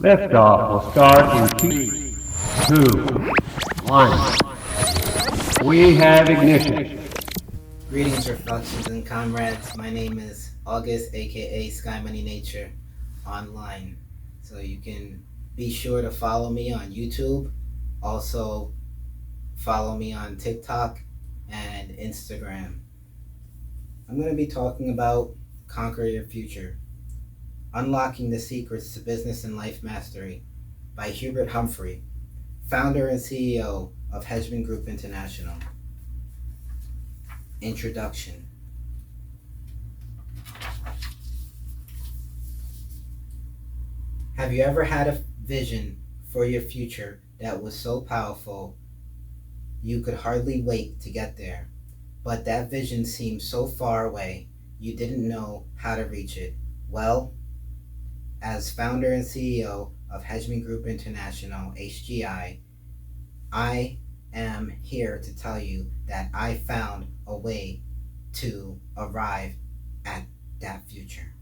Liftoff will start in 3, 2, 1. We have ignition. Greetings, reflections, and comrades. My name is Auguste, aka SkyMoneyNature, online. So you can be sure to follow me on YouTube. Also, follow me on TikTok and Instagram. I'm going to be talking about Conquer Your Future, Unlocking the Secrets to Business and Life Mastery by Hubert Humphrey, founder and CEO of Hedgeman Group International. Introduction. Have you ever had a vision for your future that was so powerful you could hardly wait to get there, but that vision seemed so far away you didn't know how to reach it? Well, as founder and CEO of Hedgeman Group International, HGI, I am here to tell you that I found a way to arrive at that future.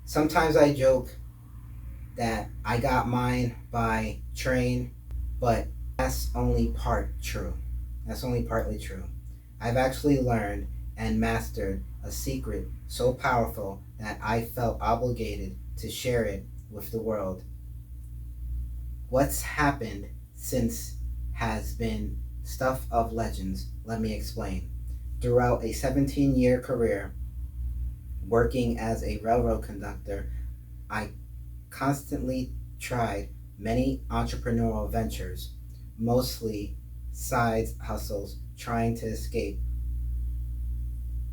Sometimes I joke that I got mine by train, but that's only part true. That's only partly true. I've actually learned and mastered a secret so powerful that I felt obligated to share it with the world. What's happened since has been stuff of legends. Let me explain. Throughout a 17-year career working as a railroad conductor, I constantly tried many entrepreneurial ventures, mostly side hustles, trying to escape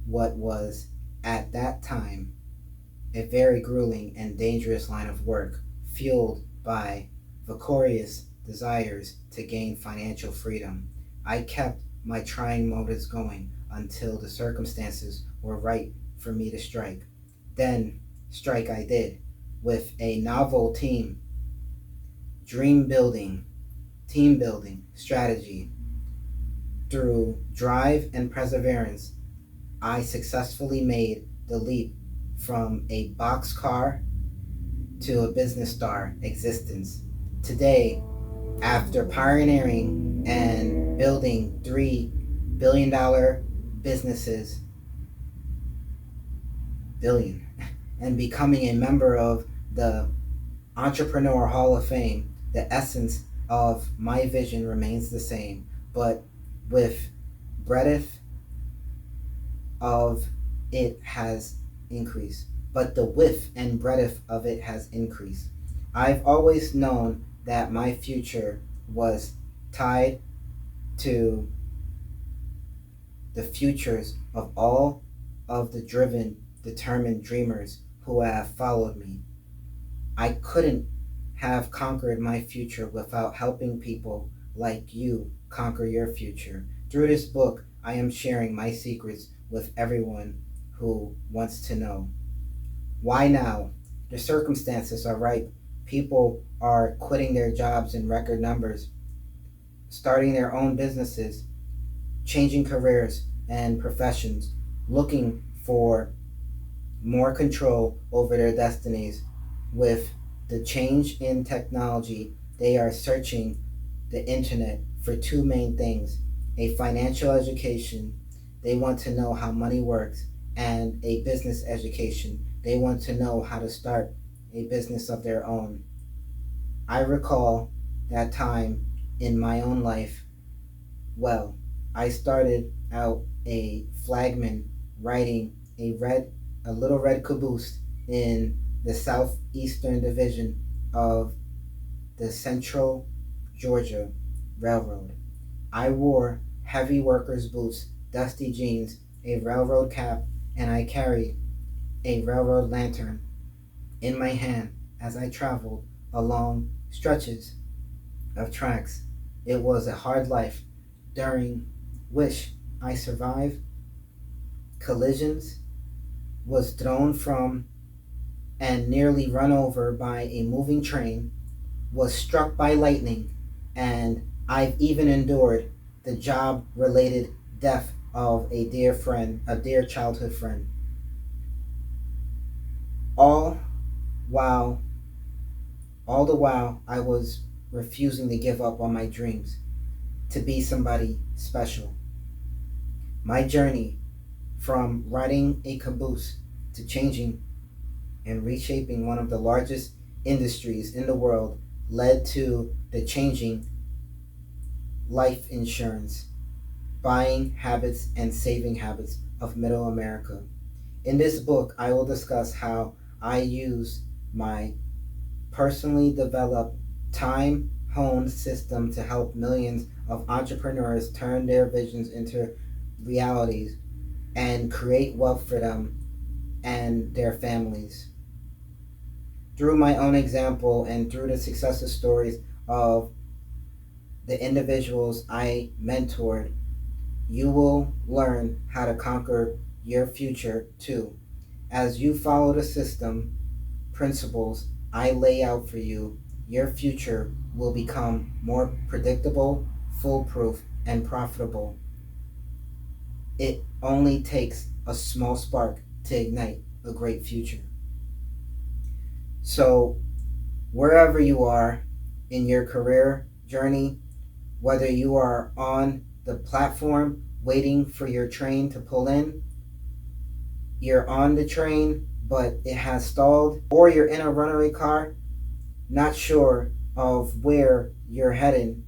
what was at that time a very grueling and dangerous line of work, fueled by vicarious desires to gain financial freedom. I kept my trying motives going until the circumstances were right for me to strike. Then strike I did, with a novel team building strategy. Through drive and perseverance, I successfully made the leap from a boxcar to a business star existence. Today, after pioneering and building $3 billion businesses, and becoming a member of the Entrepreneur Hall of Fame, the essence of my vision remains the same, but with breadth of it has increased. But the width and breadth of it has increased. I've always known that my future was tied to the futures of all of the driven, determined dreamers who have followed me. I couldn't have conquered my future without helping people like you conquer your future. Through this book, I am sharing my secrets with everyone who wants to know. Why now? The circumstances are ripe. People are quitting their jobs in record numbers, starting their own businesses, changing careers and professions, looking for more control over their destinies. With the change in technology, they are searching the internet for two main things: a financial education, they want to know how money works, and a business education. They want to know how to start a business of their own. I recall that time in my own life. Well, I started out a flagman riding a little red caboose in the southeastern division of the Central Georgia Railroad. I wore heavy workers' boots, dusty jeans, a railroad cap, and I carried a railroad lantern in my hand as I traveled along stretches of tracks. It was a hard life, during which I survived collisions, was thrown from and nearly run over by a moving train, was struck by lightning, and I've even endured the job-related death of a dear childhood friend. All while All the while, I was refusing to give up on my dreams, to be somebody special. My journey from riding a caboose to changing and reshaping one of the largest industries in the world led to the changing life insurance, buying habits, and saving habits of Middle America. In this book, I will discuss how I use my personally developed time honed system to help millions of entrepreneurs turn their visions into realities and create wealth for them and their families. Through my own example and through the success stories of the individuals I mentored, you will learn how to conquer your future too. As you follow the system principles I lay out for you, your future will become more predictable, foolproof, and profitable. It only takes a small spark to ignite a great future. So, wherever you are in your career journey, whether you are on the platform waiting for your train to pull in, you're on the train but it has stalled, or you're in a runaway car, not sure of where you're heading,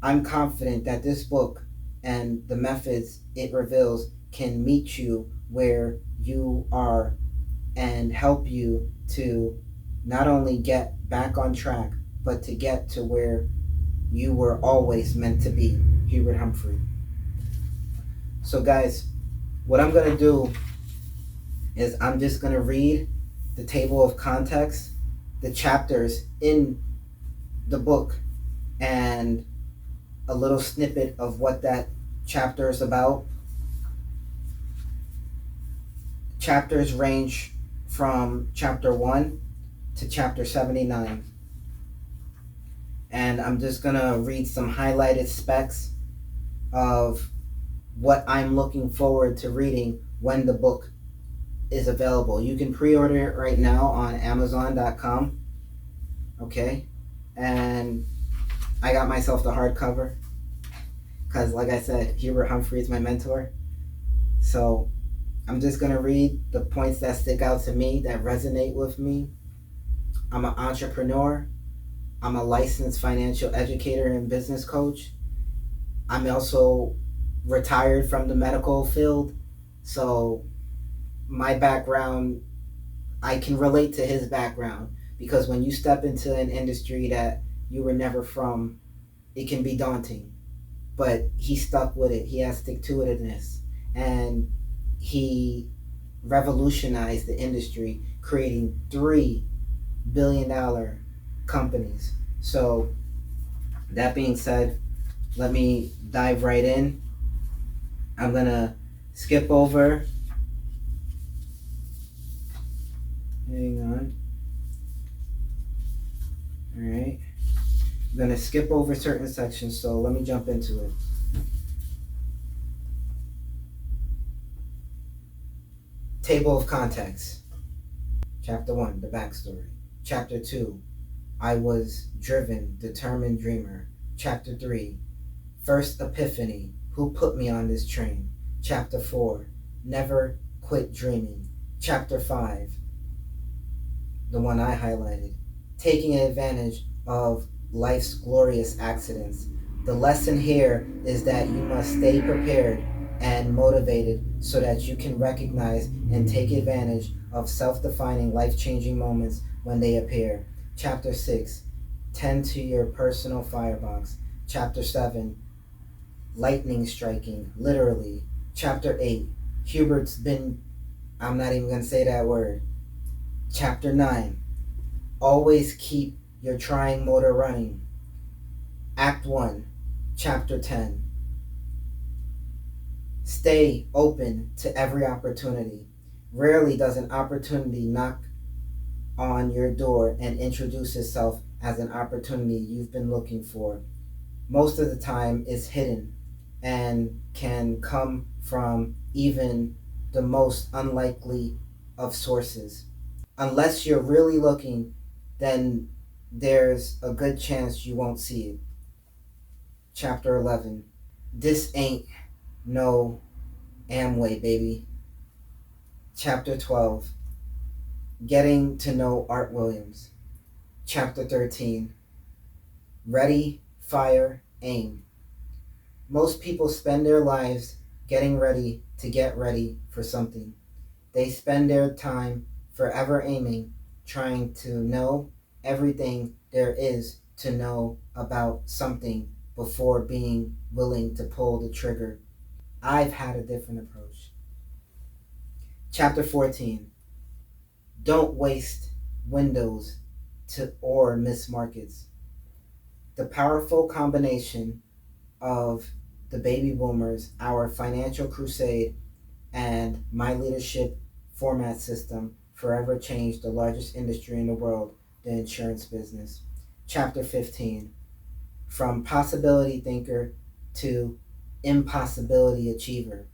I'm confident that this book and the methods it reveals can meet you where you are and help you to not only get back on track, but to get to where you were always meant to be. Hubert Humphrey. So guys, what I'm going to do is I'm just going to read the table of context, the chapters in the book, and a little snippet of what that chapter is about. Chapters range from chapter 1 to chapter 79. And I'm just going to read some highlighted specs of what I'm looking forward to reading when the book is available. You can pre-order it right now on Amazon.com. Okay? And I got myself the hardcover because, like I said, Hubert Humphrey is my mentor. So I'm just going to read the points that stick out to me, that resonate with me. I'm an entrepreneur. I'm a licensed financial educator and business coach. I'm also retired from the medical field. So my background, I can relate to his background, because when you step into an industry that you were never from, it can be daunting. But he stuck with it. He has stick-to-itiveness. And he revolutionized the industry, creating $3 billion companies. So that being said, let me dive right in. I'm gonna skip over. Hang on. All right. I'm gonna skip over certain sections, so let me jump into it. Table of contents. Chapter 1, the backstory. Chapter 2, I was driven, determined dreamer. Chapter 3, first epiphany, who put me on this train. Chapter 4, never quit dreaming. Chapter 5, the one I highlighted, taking advantage of life's glorious accidents. The lesson here is that you must stay prepared and motivated so that you can recognize and take advantage of self-defining, life-changing moments when they appear. Chapter 6, tend to your personal firebox. Chapter 7, lightning striking, literally. Chapter 8, Hubert's been, I'm not even going to say that word. Chapter 9, always keep your trying motor running. Act 1, Chapter 10, stay open to every opportunity. Rarely does an opportunity knock on your door and introduce itself as an opportunity you've been looking for. Most of the time it's hidden and can come from even the most unlikely of sources. Unless you're really looking then there's a good chance you won't see it. Chapter 11. This ain't no Amway, baby. Chapter 12. Getting to know Art Williams. Chapter 13. Ready, fire, aim. Most people spend their lives getting ready to get ready for something. They spend their time forever aiming, trying to know everything there is to know about something before being willing to pull the trigger. I've had a different approach. Chapter 14. Don't waste windows or miss markets. The powerful combination of the baby boomers, our financial crusade, and my leadership format system forever changed the largest industry in the world, the insurance business. Chapter 15. From possibility thinker to impossibility achiever.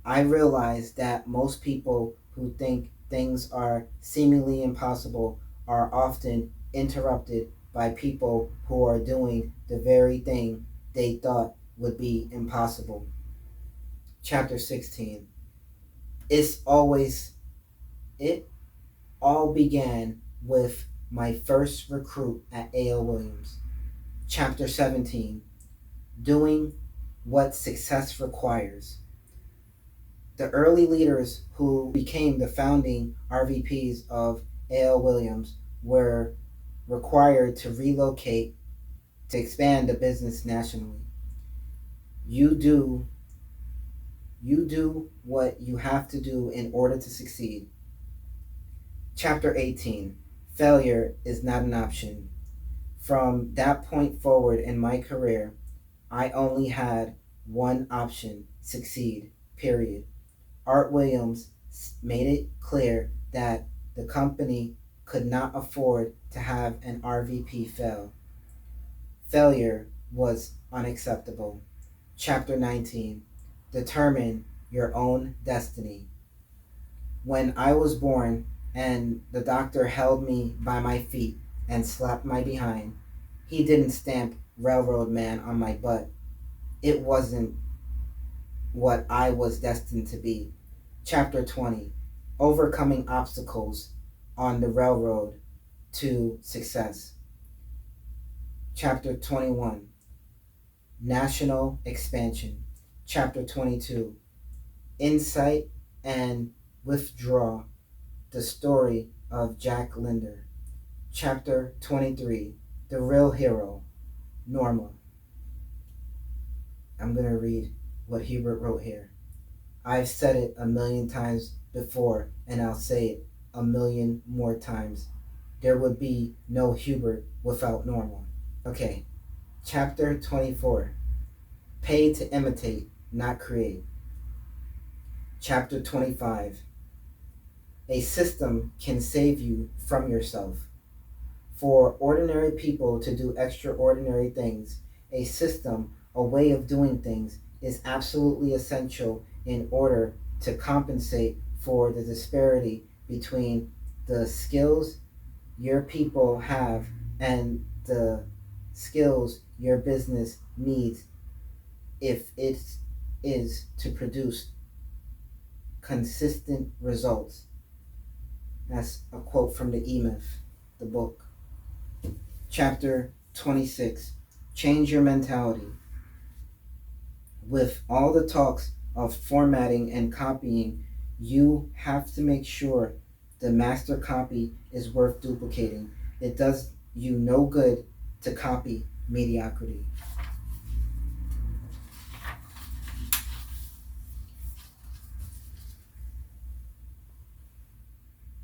I realize that most people who think things are seemingly impossible are often interrupted by people who are doing the very thing they thought would be impossible. Chapter 16. It all began with my first recruit at A.L. Williams. Chapter 17. Doing what success requires. The early leaders who became the founding RVPs of A.L. Williams were required to relocate to expand the business nationally. You do what you have to do in order to succeed. Chapter 18. Failure is not an option. From that point forward in my career, I only had one option: succeed, period. Art Williams made it clear that the company could not afford to have an RVP fail. Failure was unacceptable. Chapter 19. Determine your own destiny. When I was born and the doctor held me by my feet and slapped my behind, he didn't stamp railroad man on my butt. It wasn't what I was destined to be. Chapter 20. Overcoming obstacles on the railroad to success. Chapter 21. National expansion. Chapter 22. Insight and withdraw. The story of Jack Linder. Chapter 23. The real hero, Norma. I'm going to read what Hubert wrote here. I've said it 1,000,000 times before, and I'll say it 1,000,000 more times. There would be no Hubert without Norma. Okay, chapter 24. Pay to imitate, not create. Chapter 25. A system can save you from yourself. For ordinary people to do extraordinary things, a system, a way of doing things, is absolutely essential in order to compensate for the disparity between the skills your people have and the skills your business needs if it is to produce consistent results. That's a quote from the E-Myth, the book. Chapter 26. Change your mentality. With all the talks of formatting and copying, you have to make sure the master copy is worth duplicating. It does you no good to copy mediocrity.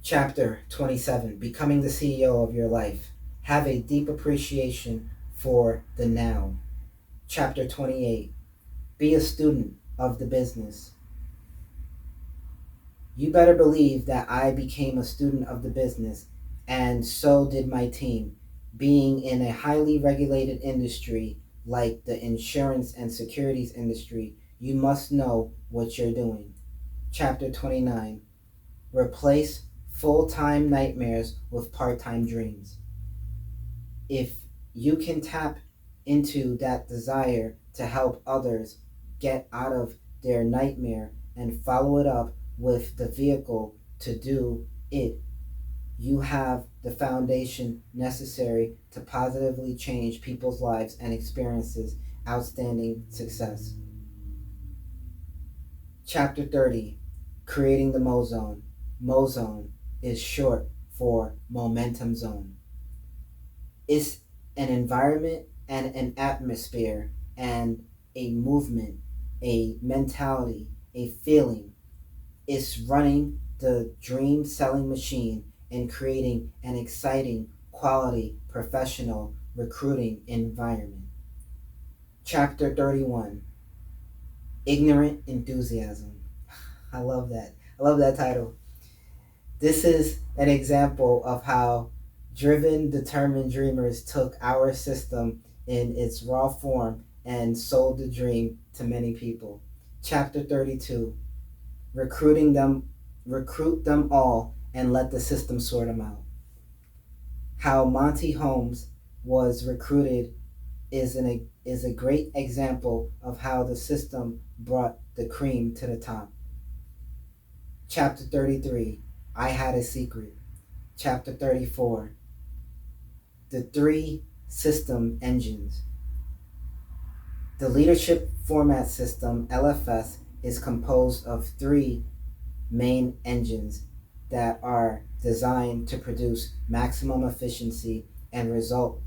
Chapter 27. Becoming the CEO of your life. Have a deep appreciation for the now. Chapter 28. Be a student of the business. You better believe that I became a student of the business, and so did my team. Being in a highly regulated industry like the insurance and securities industry, you must know what you're doing. Chapter 29. Replace full-time nightmares with part-time dreams. If you can tap into that desire to help others get out of their nightmare and follow it up with the vehicle to do it, you have the foundation necessary to positively change people's lives and experiences outstanding success. Chapter 30, Creating the Mo-Zone. Mo-Zone is short for momentum zone. It's an environment and an atmosphere and a movement, a mentality, a feeling. It's running the dream selling machine and creating an exciting, quality, professional recruiting environment. Chapter 31, Ignorant Enthusiasm. I love that. I love that title. This is an example of how driven, determined dreamers took our system in its raw form and sold the dream to many people. Chapter 32, Recruit them all and let the system sort them out. How Monty Holmes was recruited is a great example of how the system brought the cream to the top. Chapter 33, I Had a Secret. Chapter 34, the 3 system engines. The leadership format system, LFS, is composed of 3 main engines that are designed to produce maximum efficiency and results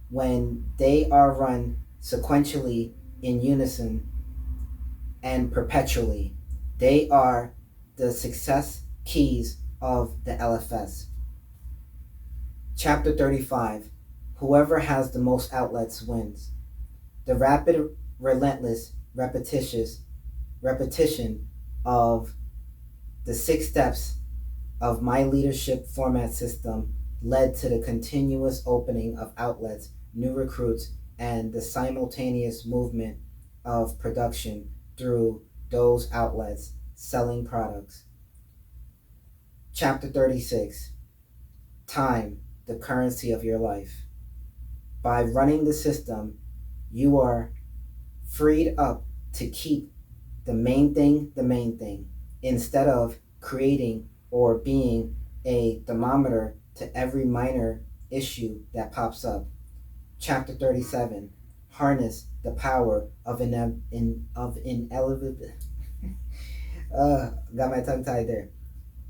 when they are run sequentially in unison and perpetually. They are the success keys of the LFS. Chapter 35, Whoever has the most outlets wins. The rapid, relentless repetition of the 6 steps of my leadership format system led to the continuous opening of outlets, new recruits, and the simultaneous movement of production through those outlets, selling products. Chapter 36, Time, the currency of your life. By running the system, you are freed up to keep the main thing, instead of creating or being a thermometer to every minor issue that pops up. Chapter 37, Harness the power of inevitability. Got my tongue tied there.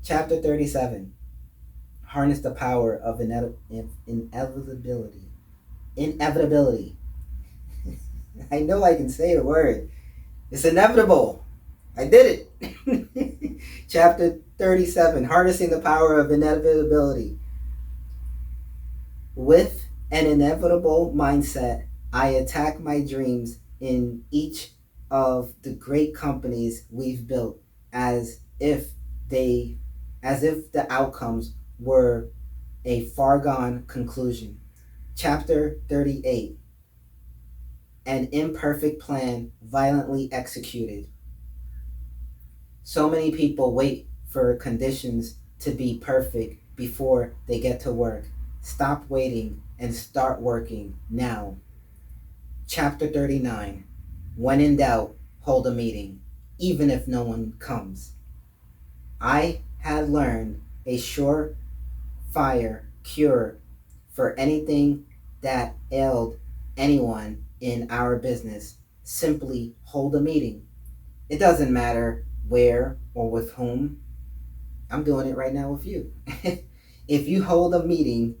Chapter 37, Harness the power of inevitability. Inevitability. I know I can say the word. It's inevitable. I did it. Chapter 37, Harnessing the power of inevitability. With an inevitable mindset, I attack my dreams in each of the great companies we've built as if the outcomes were a foregone conclusion. Chapter 38, An imperfect plan violently executed. So many people wait for conditions to be perfect before they get to work. Stop waiting and start working now. Chapter 39, When in doubt, hold a meeting, even if no one comes. I had learned a surefire cure for anything that ailed anyone in our business. Simply hold a meeting. It doesn't matter where or with whom. I'm doing it right now with you. If you hold a meeting,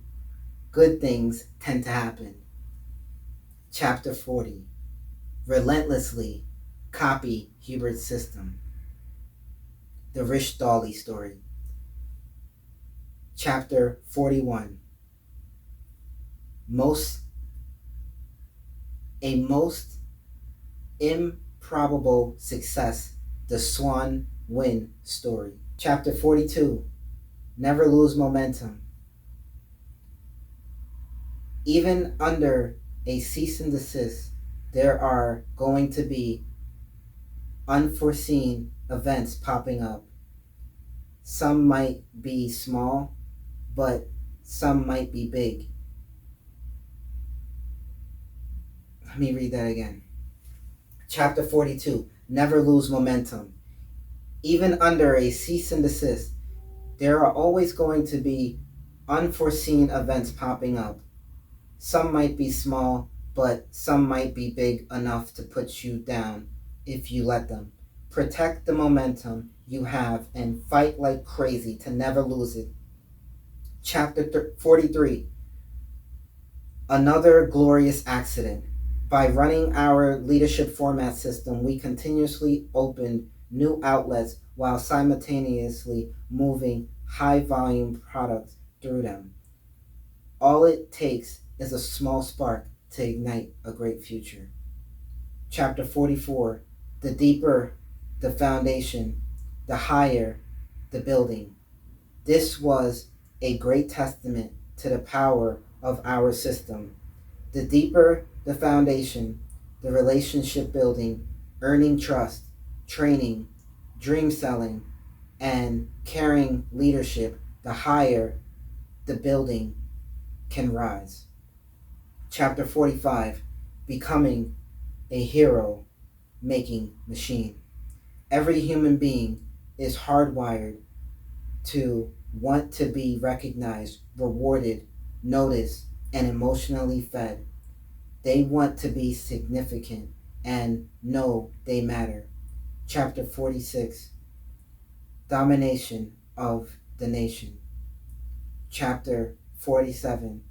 good things tend to happen. Chapter 40, Relentlessly copy Hubert's system. The Rich Dolly story. Chapter 41, most improbable success, the Swan Win story. Chapter 42, Never lose momentum. Even under a cease and desist, there are going to be unforeseen events popping up, Some might be small, but some might be big. Let me read that again. Chapter 42. Never lose momentum. Even under a cease and desist, there are always going to be unforeseen events popping up. Some might be small, but some might be big enough to put you down if you let them. Protect the momentum you have and fight like crazy to never lose it. Chapter 43. Another glorious accident. By running our leadership format system, we continuously opened new outlets while simultaneously moving high volume products through them. All it takes is a small spark to ignite a great future. Chapter 44. The deeper the foundation, the higher the building. This was a great testament to the power of our system. The deeper the foundation, the relationship building, earning trust, training, dream selling, and carrying leadership, the higher the building can rise. Chapter 45. Becoming a hero making machine. Every human being is hardwired to want to be recognized, rewarded, noticed, and emotionally fed. They want to be significant and know they matter. Chapter 46. Domination of the nation. Chapter 47.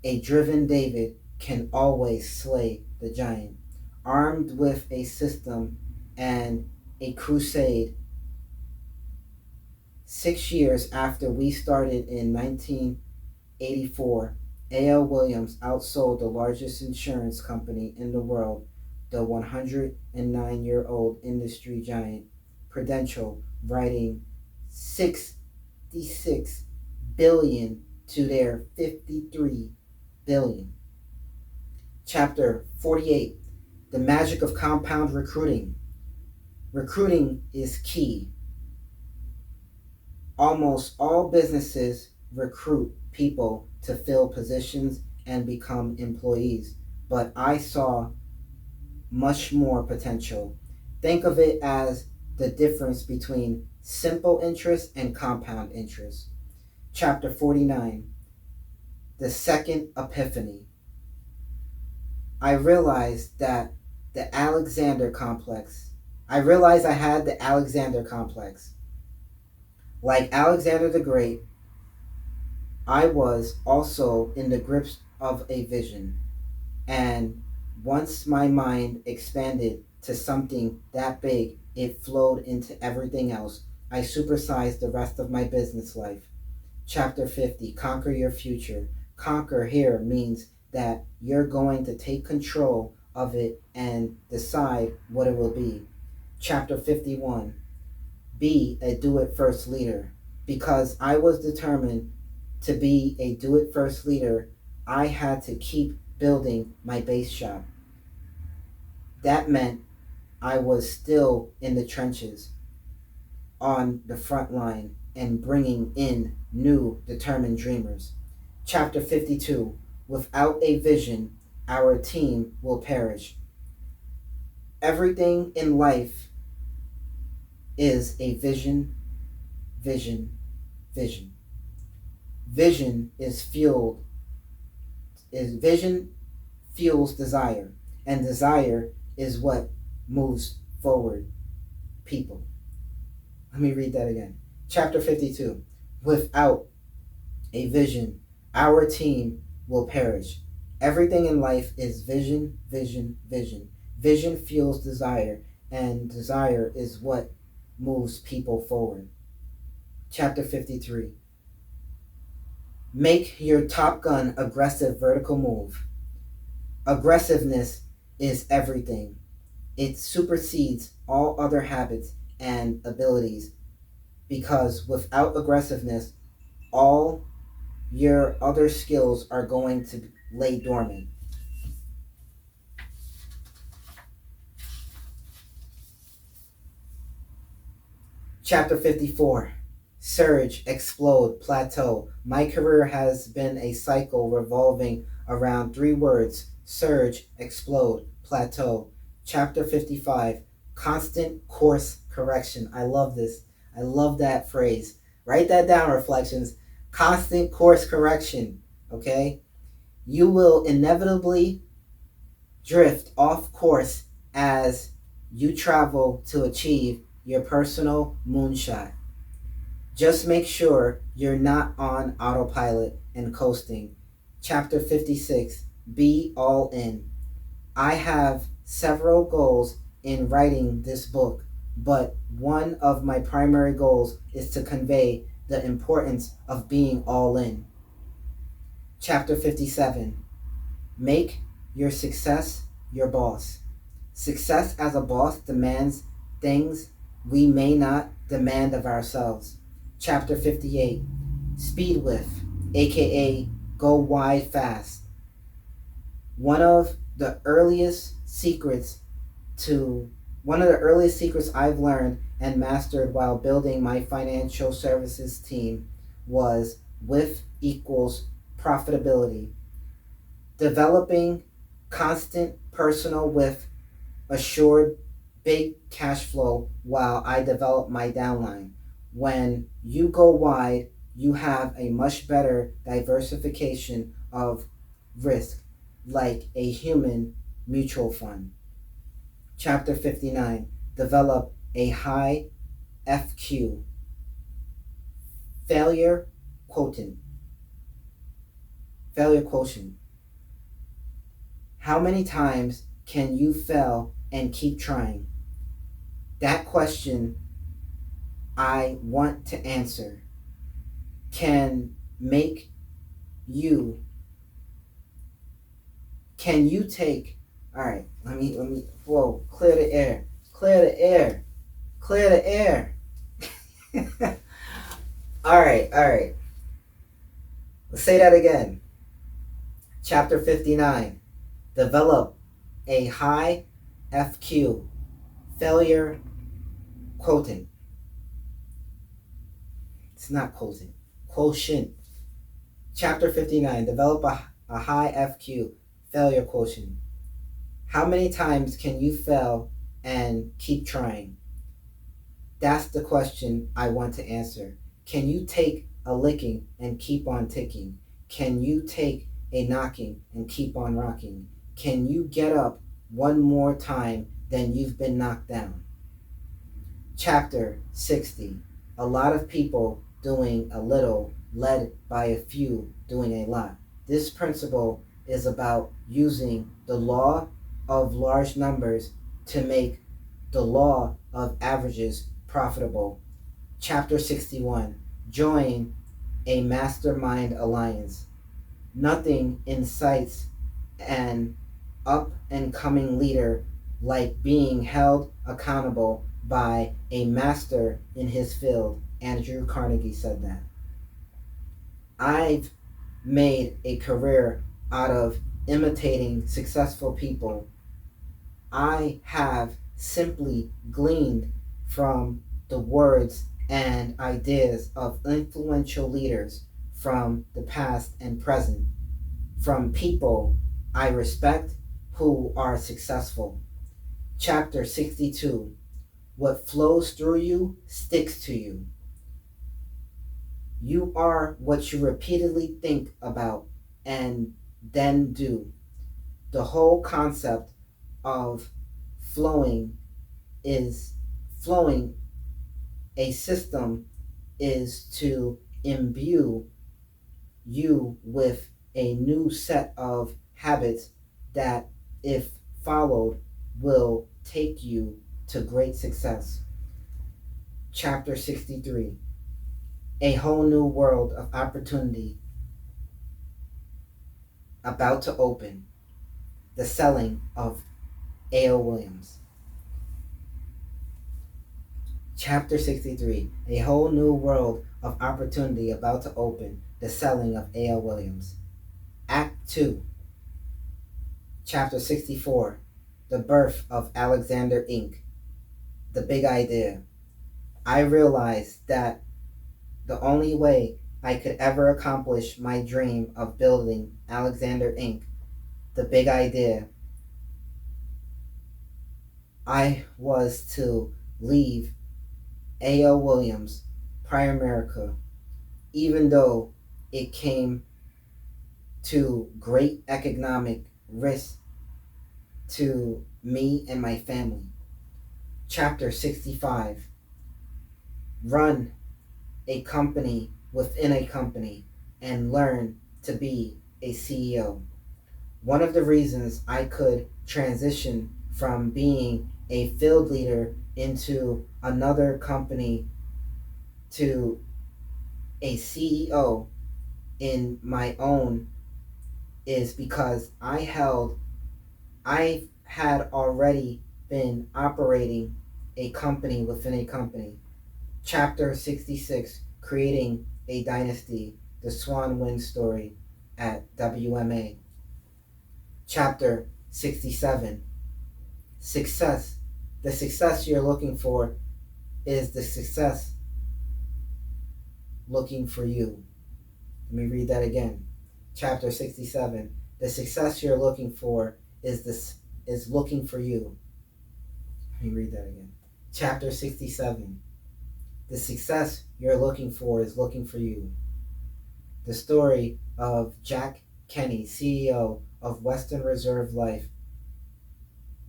A driven David can always slay the giant. Armed with a system and a crusade, 6 years after we started in 1984, A.L. Williams outsold the largest insurance company in the world, the 109-year-old industry giant, Prudential, writing $66 billion to their $53 billion. Chapter 48. The magic of compound recruiting. Recruiting is key. Almost all businesses recruit people to fill positions and become employees, but I saw much more potential. Think of it as the difference between simple interest and compound interest. Chapter 49. The second epiphany. I realized that the Alexander complex. I realized I had the Alexander complex. Like Alexander the Great, I was also in the grips of a vision. And once my mind expanded to something that big, it flowed into everything else. I supersized the rest of my business life. Chapter 50. Conquer your future. Conquer here means that you're going to take control of it and decide what it will be. Chapter 51. Be a do-it-first leader. Because I was determined to be a do-it-first leader, I had to keep building my base shop. That meant I was still in the trenches, on the front line, and bringing in new determined dreamers. Chapter 52. Without a vision, our team will perish. Everything in life is a vision, vision, vision. Vision fuels desire, and desire is what moves forward people. Let me read that again. Chapter 52. Without a vision, our team will perish. Everything in life is vision, vision, vision. Vision fuels desire, and desire is what moves people forward. Chapter 53. Make your Top Gun aggressive vertical move. Aggressiveness is everything. It supersedes all other habits and abilities, because without aggressiveness, all your other skills are going to lay dormant. Chapter 54. Surge, explode, plateau. My career has been a cycle revolving around three words: surge, explode, plateau. Chapter 55, constant course correction. I love this. I love that phrase. Write that down, Reflections. Constant course correction. Okay? You will inevitably drift off course as you travel to achieve your personal moonshot. Just make sure you're not on autopilot and coasting. Chapter 56, Be All In. I have several goals in writing this book, but one of my primary goals is to convey the importance of being all in. Chapter 57, Make your success your boss. Success as a boss demands things we may not demand of ourselves. Chapter 58, Speed Whiff, aka Go Wide Fast. One of the earliest secrets I've learned and mastered while building my financial services team was whiff equals profitability. Developing constant personal whiff assured big cash flow while I develop my downline. When you go wide, you have a much better diversification of risk, like a human mutual fund. Chapter 59, Develop a high FQ, failure quotient. Failure quotient. How many times can you fail and keep trying? That question I want to answer can you take, all right, let me, whoa, clear the air. All right. Let's say that again. Chapter 59, Develop a high FQ, failure quotient. It's not quotient. Chapter 59, Develop a high FQ, failure quotient. How many times can you fail and keep trying? That's the question I want to answer. Can you take a licking and keep on ticking? Can you take a knocking and keep on rocking? Can you get up one more time than you've been knocked down? Chapter 60, A lot of people doing a little, led by a few doing a lot. This principle is about using the law of large numbers to make the law of averages profitable. Chapter 61, Join a mastermind alliance. Nothing incites an up and coming leader like being held accountable by a master in his field. Andrew Carnegie said that. I've made a career out of imitating successful people. I have simply gleaned from the words and ideas of influential leaders from the past and present, from people I respect who are successful. Chapter 62, What flows through you sticks to you. You are what you repeatedly think about and then do. The whole concept of flowing a system is to imbue you with a new set of habits that, if followed, will take you to great success. Chapter 63, A whole new world of opportunity about to open. The selling of A.O. Williams. Chapter 63, A whole new world of opportunity about to open. The selling of A.O. Williams. Act 2. Chapter 64, The birth of Alexander Inc. The big idea. I realized that The only way I could ever accomplish my dream of building Alexander Inc., the big idea, I was to leave A.L. Williams, Primerica, even though it came to great economic risk to me and my family. Chapter 65. Run a company within a company and learn to be a CEO. One of the reasons I could transition from being a field leader into another company to a CEO in my own is because I had already been operating a company within a company. Chapter 66, Creating a Dynasty, the Swan Win Story at WMA. Chapter 67, Success. The success you're looking for is the success looking for you. Let me read that again. Chapter 67, the success you're looking for is looking for you. Let me read that again. Chapter 67, the success you're looking for is looking for you. The story of Jack Kenny, CEO of Western Reserve Life,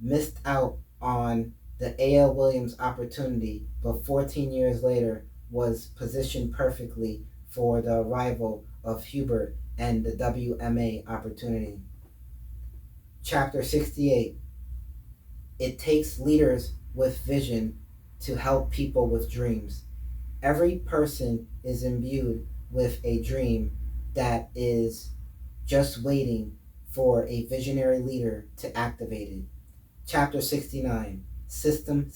missed out on the A.L. Williams opportunity, but 14 years later was positioned perfectly for the arrival of Hubert and the WMA opportunity. Chapter 68. It takes leaders with vision to help people with dreams. Every person is imbued with a dream that is just waiting for a visionary leader to activate it. Chapter 69. System.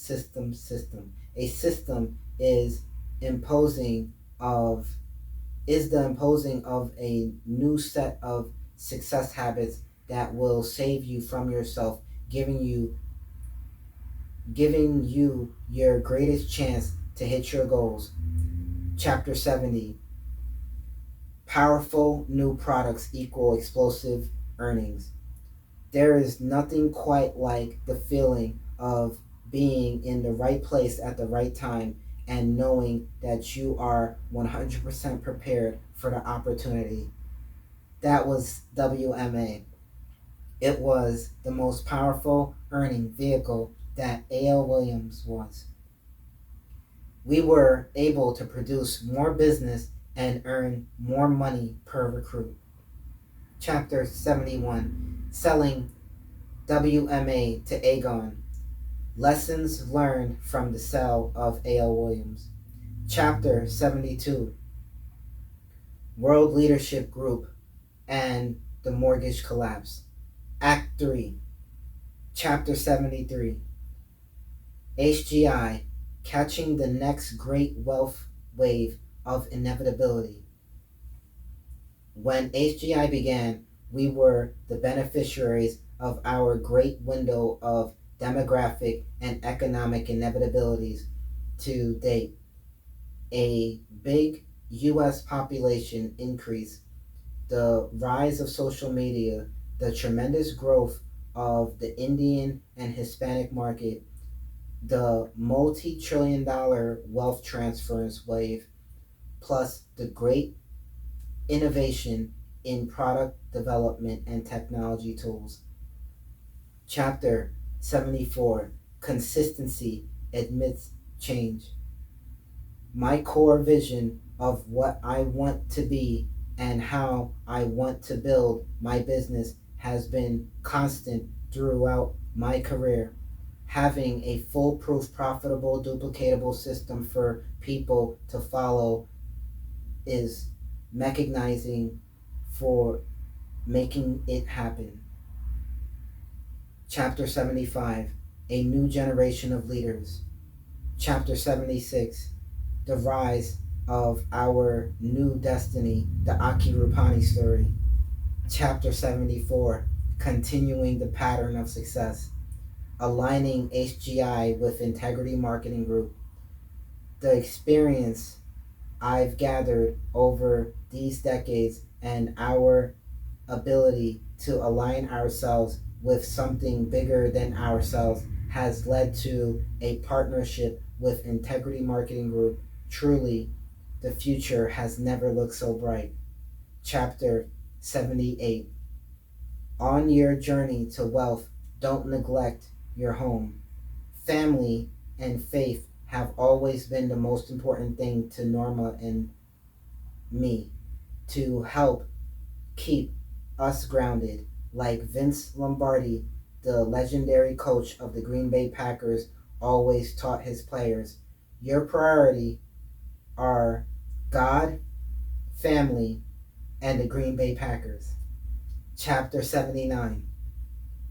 A system is the imposing of a new set of success habits that will save you from yourself, giving you your greatest chance to hit your goals. Chapter 70. Powerful new products equal explosive earnings. There is nothing quite like the feeling of being in the right place at the right time and knowing that you are 100% prepared for the opportunity. That was WMA. It was the most powerful earning vehicle that A.L. Williams was. We were able to produce more business and earn more money per recruit. Chapter 71. Selling WMA to Aegon. Lessons learned from the sale of A.L. Williams. Chapter 72. World Leadership Group and the Mortgage Collapse. Act 3. Chapter 73. HGI, Catching the Next Great Wealth Wave of Inevitability. When HGI began, we were the beneficiaries of our great window of demographic and economic inevitabilities to date. A big U.S. population increase, the rise of social media, the tremendous growth of the Indian and Hispanic market, the multi-trillion-dollar wealth transference wave, plus the great innovation in product development and technology tools. Chapter 74. Consistency admits change. My core vision of what I want to be and how I want to build my business has been constant throughout my career. Having a foolproof, profitable, duplicatable system for people to follow is mechanizing for making it happen. Chapter 75. A new generation of leaders. Chapter 76. The rise of our new destiny, the Aki Rupani story. Chapter 74. Continuing the pattern of success. Aligning HGI with Integrity Marketing Group. The experience I've gathered over these decades and our ability to align ourselves with something bigger than ourselves has led to a partnership with Integrity Marketing Group. Truly, the future has never looked so bright. Chapter 78. On your journey to wealth, don't neglect your home. Family and faith have always been the most important thing to Norma and me to help keep us grounded. Like Vince Lombardi, the legendary coach of the Green Bay Packers, always taught his players, your priority are God, family, and the Green Bay Packers. Chapter 79.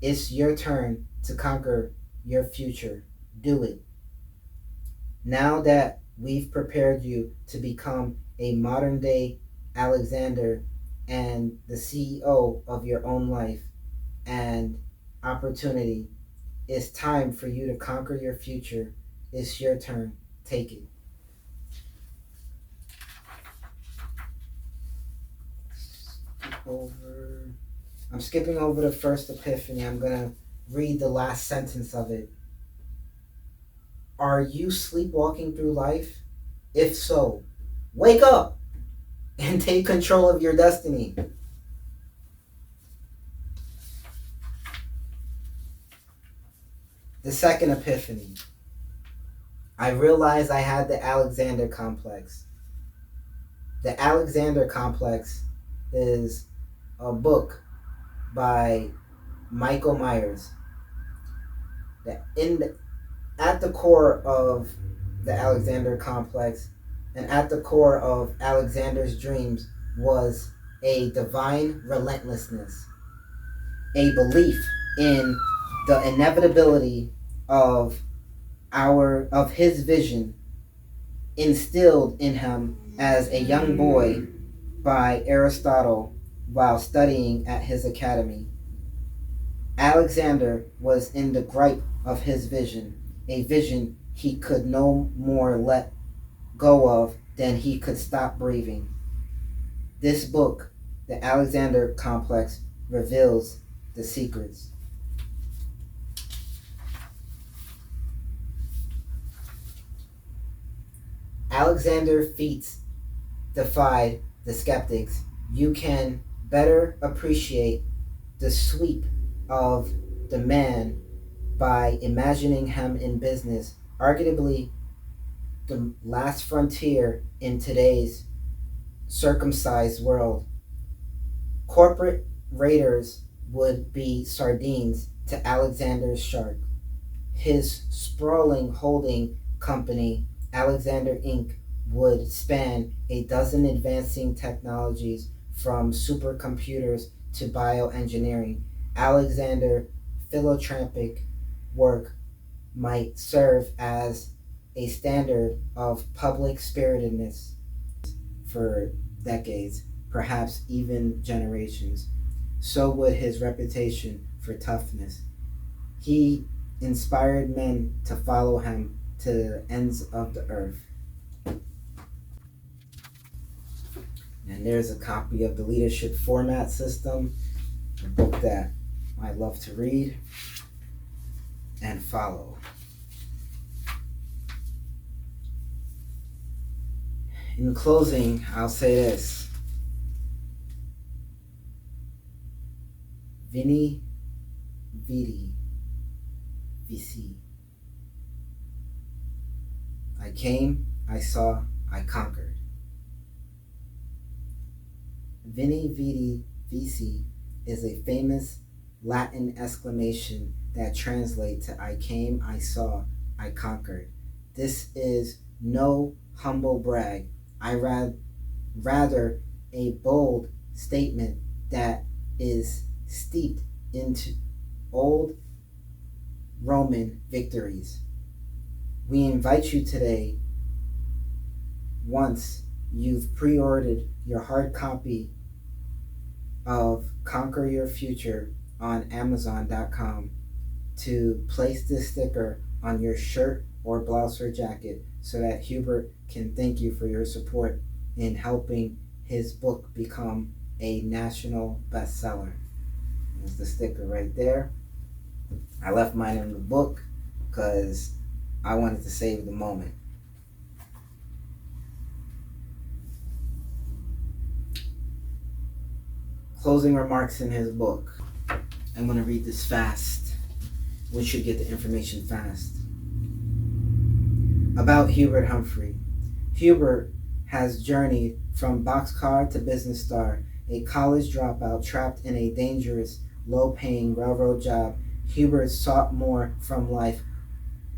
It's your turn to conquer your future. Do it. Now that we've prepared you to become a modern day Alexander and the CEO of your own life and opportunity, it's time for you to conquer your future. It's your turn. Take it. I'm skipping over the first epiphany. I'm going to read the last sentence of it. Are you sleepwalking through life? If so, wake up and take control of your destiny. The second epiphany. I realized I had the Alexander complex. The Alexander complex is a book by Michael Myers. At the core of the Alexander complex and at the core of Alexander's dreams was a divine relentlessness, a belief in the inevitability of his vision instilled in him as a young boy by Aristotle while studying at his academy. Alexander was in the gripe of his vision, a vision he could no more let go of than he could stop breathing. This book, The Alexander Complex, reveals the secrets. Alexander's feats defied the skeptics. You can better appreciate the sweep of the man by imagining him in business, arguably the last frontier in today's circumcised world. Corporate raiders would be sardines to Alexander's shark. His sprawling holding company, Alexander Inc., would span a dozen advancing technologies from supercomputers to bioengineering. Alexander philanthropic work might serve as a standard of public spiritedness for decades, perhaps even generations. So would his reputation for toughness. He inspired men to follow him to the ends of the earth. And there's a copy of the Leadership Format System, a book that I love to read and follow. In closing, I'll say this. Veni, Vidi, Vici. I came, I saw, I conquered. Veni, Vidi, Vici is a famous Latin exclamation that translates to I came, I saw, I conquered. This is no humble brag. Rather a bold statement that is steeped into old Roman victories. We invite you today, once you've pre-ordered your hard copy of Conquer Your Future on Amazon.com, to place this sticker on your shirt or blouse or jacket so that Hubert can thank you for your support in helping his book become a national bestseller. There's the sticker right there. I left mine in the book because I wanted to save the moment. Closing remarks in his book. I'm going to read this fast. We should get the information fast. About Hubert Humphrey. Hubert has journeyed from boxcar to business star, a college dropout trapped in a dangerous, low-paying railroad job. Hubert sought more from life.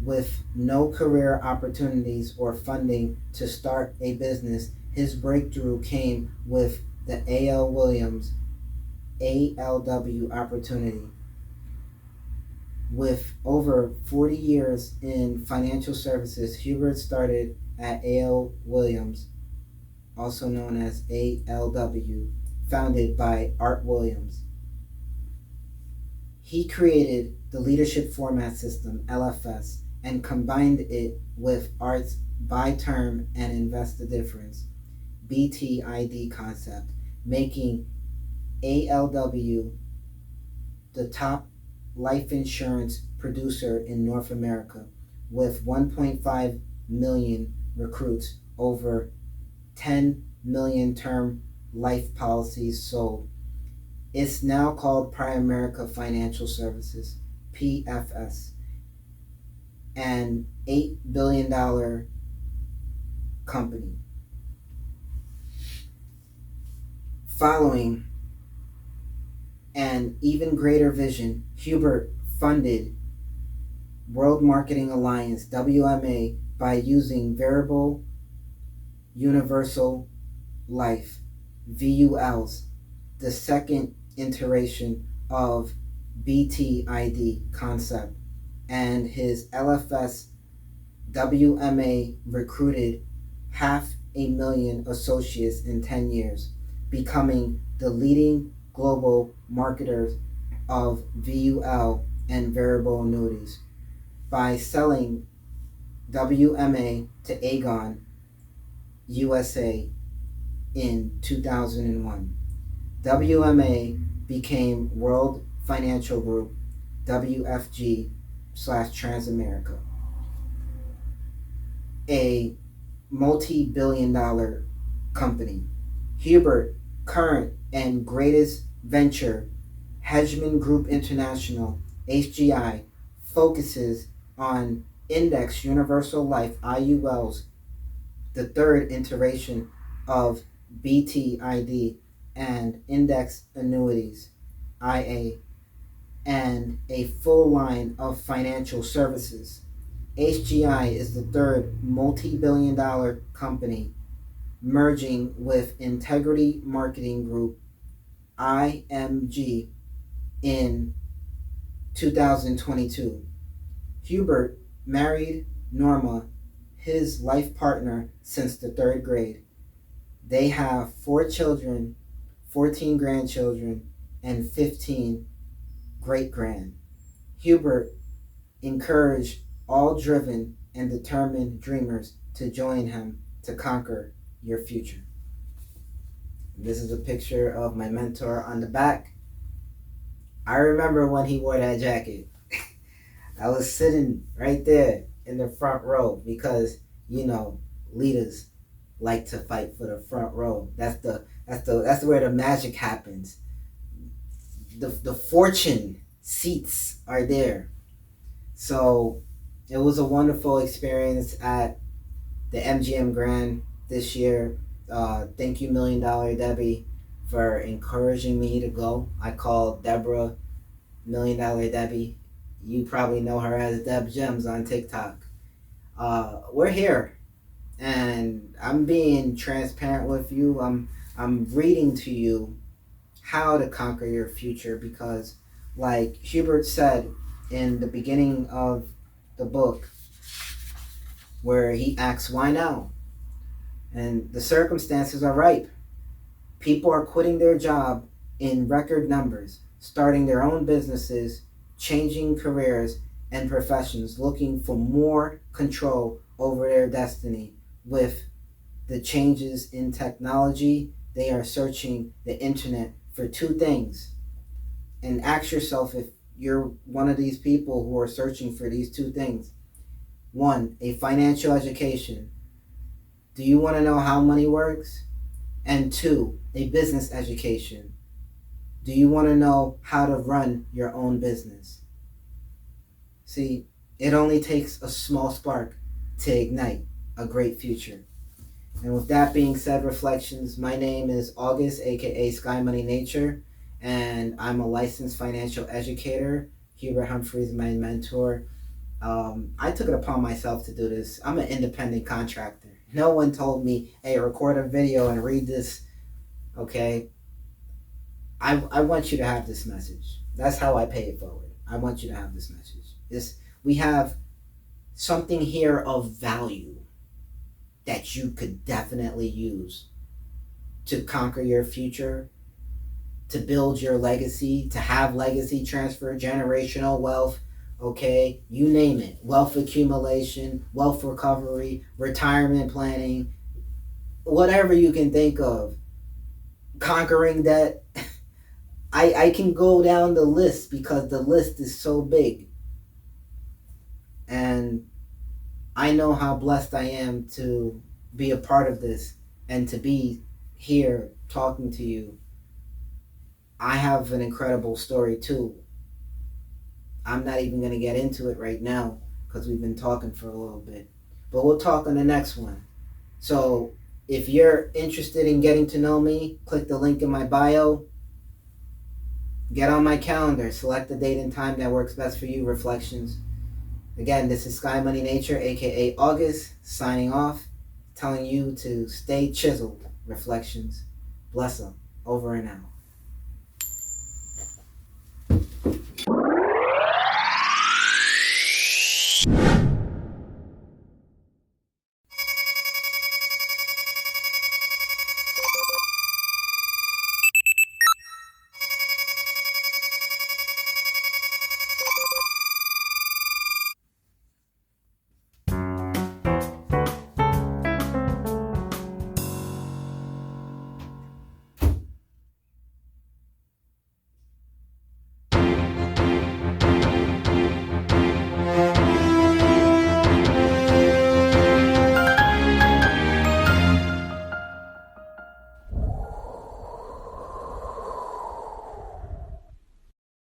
With no career opportunities or funding to start a business, his breakthrough came with the A.L. Williams ALW opportunity. With over 40 years in financial services, Hubert started at A.L. Williams, also known as ALW, founded by Art Williams. He created the leadership format system, LFS, and combined it with Art's buy term and invest the difference, BTID concept, making ALW the top life insurance producer in North America, with 1.5 million recruits, over 10 million term life policies sold. It's now called Primerica Financial Services, PFS, an $8 billion company. Following an even greater vision, Hubert funded World Marketing Alliance, WMA, by using Variable Universal Life, VULs, the second iteration of BTID concept, and his LFS WMA recruited 500,000 associates in 10 years, becoming the leading global marketers of VUL and variable annuities by selling WMA to Aegon USA in 2001. WMA became World Financial Group, WFG /Transamerica, a multi-billion-dollar company. Hubert, current and greatest venture, Hedgeman Group International, HGI, focuses on Index Universal Life, IULs, the third iteration of BTID, and Index Annuities, IA, and a full line of financial services. HGI is the third multi-billion-dollar company, merging with Integrity Marketing Group, IMG, in 2022. Hubert married Norma, his life partner, since the third grade. They have 4 children, 14 grandchildren, and 15 great-grand. Hubert encouraged all driven and determined dreamers to join him to conquer your future. This is a picture of my mentor on the back. I remember when he wore that jacket. I was sitting right there in the front row because, leaders like to fight for the front row. That's where the magic happens. The fortune seats are there. So it was a wonderful experience at the MGM Grand this year. Thank you, $1 Million Debbie, for encouraging me to go. I called Deborah $1 Million Debbie. You probably know her as Deb Gems on TikTok. We're here, and I'm being transparent with you. I'm reading to you how to conquer your future, because, like Hubert said in the beginning of the book, where he asks, why now? And the circumstances are ripe. People are quitting their job in record numbers, starting their own businesses, changing careers and professions, looking for more control over their destiny. With the changes in technology, they are searching the internet for two things. And ask yourself if you're one of these people who are searching for these two things. One, a financial education. Do you want to know how money works? And two, a business education. Do you want to know how to run your own business? See, it only takes a small spark to ignite a great future. And with that being said, Reflections, my name is Auguste, aka SkyMoneyNature, and I'm a licensed financial educator. Hubert Humphrey is my mentor. I took it upon myself to do this. I'm an independent contractor. No one told me, hey, record a video and read this, okay? I want you to have this message. That's how I pay it forward. I want you to have this message. We have something here of value that you could definitely use to conquer your future, to build your legacy, to have legacy transfer, generational wealth, okay? You name it. Wealth accumulation, wealth recovery, retirement planning, whatever you can think of. Conquering debt. I can go down the list because the list is so big. And I know how blessed I am to be a part of this and to be here talking to you. I have an incredible story too. I'm not even going to get into it right now because we've been talking for a little bit. But we'll talk on the next one. So if you're interested in getting to know me, click the link in my bio. Get on my calendar. Select the date and time that works best for you, Reflections. Again, this is SkyMoneyNature, aka August, signing off, telling you to stay chiseled, Reflections. Bless them. Over and out.